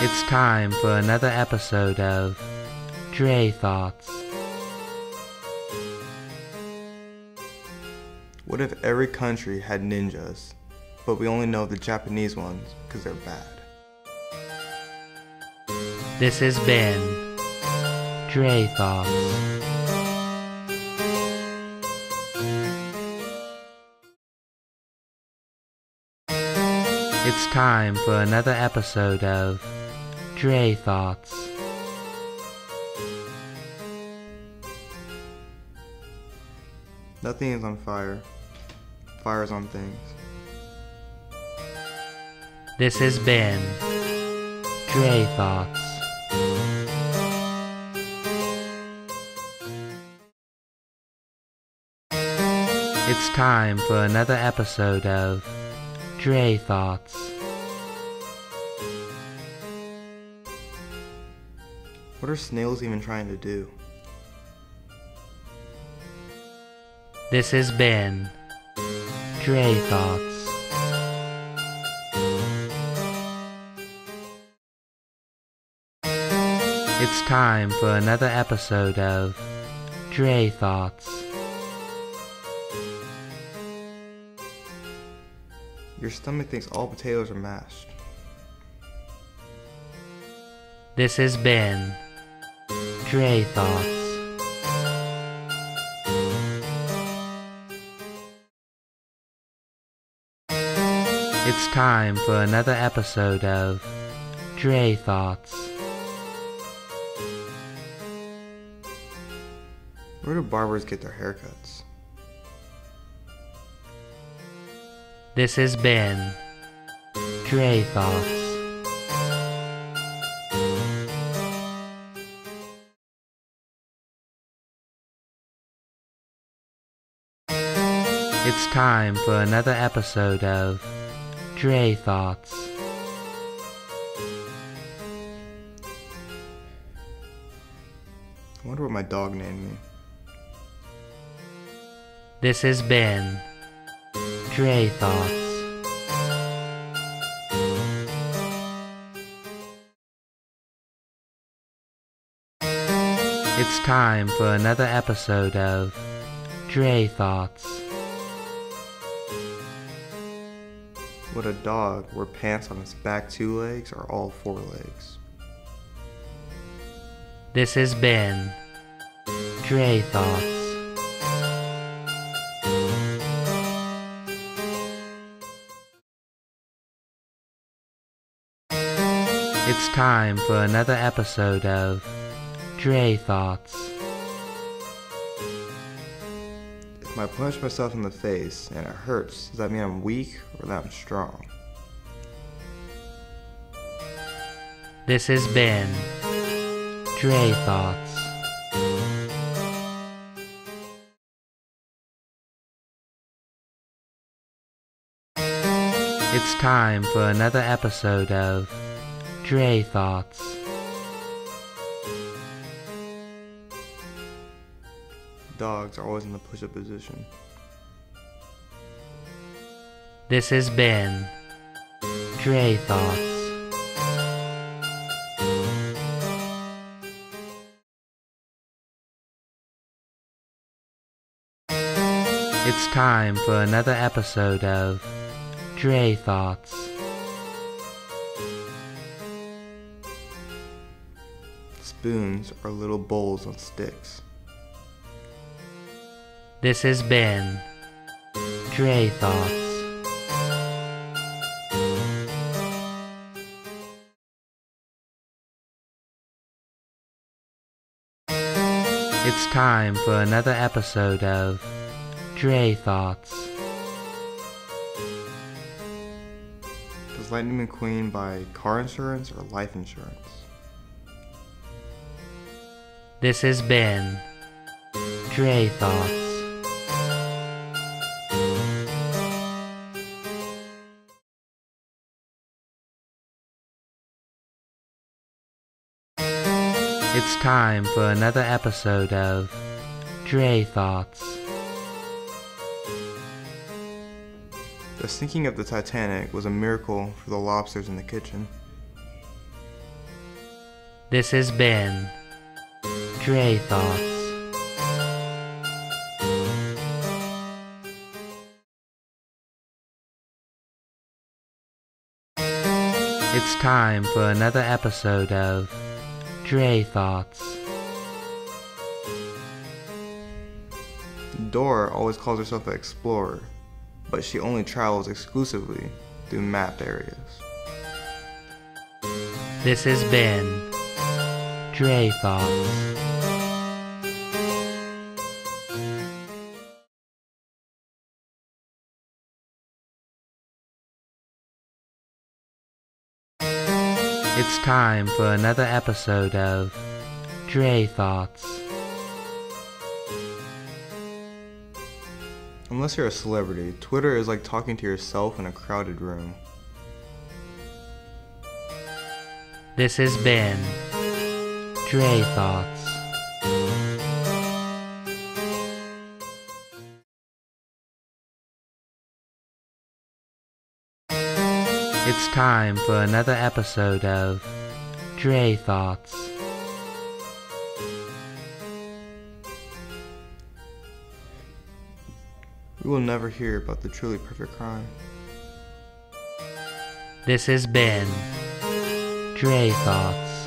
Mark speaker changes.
Speaker 1: It's time for another episode of Dre Thoughts.
Speaker 2: What if every country had ninjas, but we only know the Japanese ones because they're bad?
Speaker 1: This has been Dre Thoughts. It's time for another episode of Dre Thoughts.
Speaker 2: Nothing is on fire. Fire is on things.
Speaker 1: This has been Dre Thoughts. It's time for another episode of Dre Thoughts.
Speaker 2: What are snails even trying to do?
Speaker 1: This has been Dre Thoughts. It's time for another episode of Dre Thoughts.
Speaker 2: Your stomach thinks all potatoes are mashed.
Speaker 1: This has been Dre Thoughts. It's time for another episode of Dre Thoughts.
Speaker 2: Where do barbers get their haircuts?
Speaker 1: This has been Dre Thoughts. It's time for another episode of Dre Thoughts.
Speaker 2: I wonder what my dog named me.
Speaker 1: This has been Dre Thoughts. It's time for another episode of Dre Thoughts.
Speaker 2: Would a dog wear pants on its back 2 legs or all 4 legs?
Speaker 1: This has been Dre Thoughts. It's time for another episode of Dre Thoughts.
Speaker 2: If I punch myself in the face and it hurts, does that mean I'm weak or that I'm strong?
Speaker 1: This has been Dre Thoughts. It's time for another episode of Dre Thoughts.
Speaker 2: Dogs are always in the push-up position.
Speaker 1: This has been Dre Thoughts. It's time for another episode of Dre Thoughts.
Speaker 2: Spoons are little bowls on sticks.
Speaker 1: This has been Dre Thoughts. It's time for another episode of Dre Thoughts.
Speaker 2: Does Lightning McQueen buy car insurance or life insurance?
Speaker 1: This has been Dre Thoughts. It's time for another episode of Dre Thoughts.
Speaker 2: The sinking of the Titanic was a miracle for the lobsters in the kitchen.
Speaker 1: This has been Dre Thoughts. It's time for another episode of Dre Thoughts.
Speaker 2: Dora always calls herself an explorer, but she only travels exclusively through mapped areas.
Speaker 1: This has been Dre Thoughts. It's time for another episode of Dre Thoughts.
Speaker 2: Unless you're a celebrity, Twitter is like talking to yourself in a crowded room.
Speaker 1: This has been Dre Thoughts. It's time for another episode of Dre Thoughts.
Speaker 2: We will never hear about the truly perfect crime.
Speaker 1: This has been Dre Thoughts.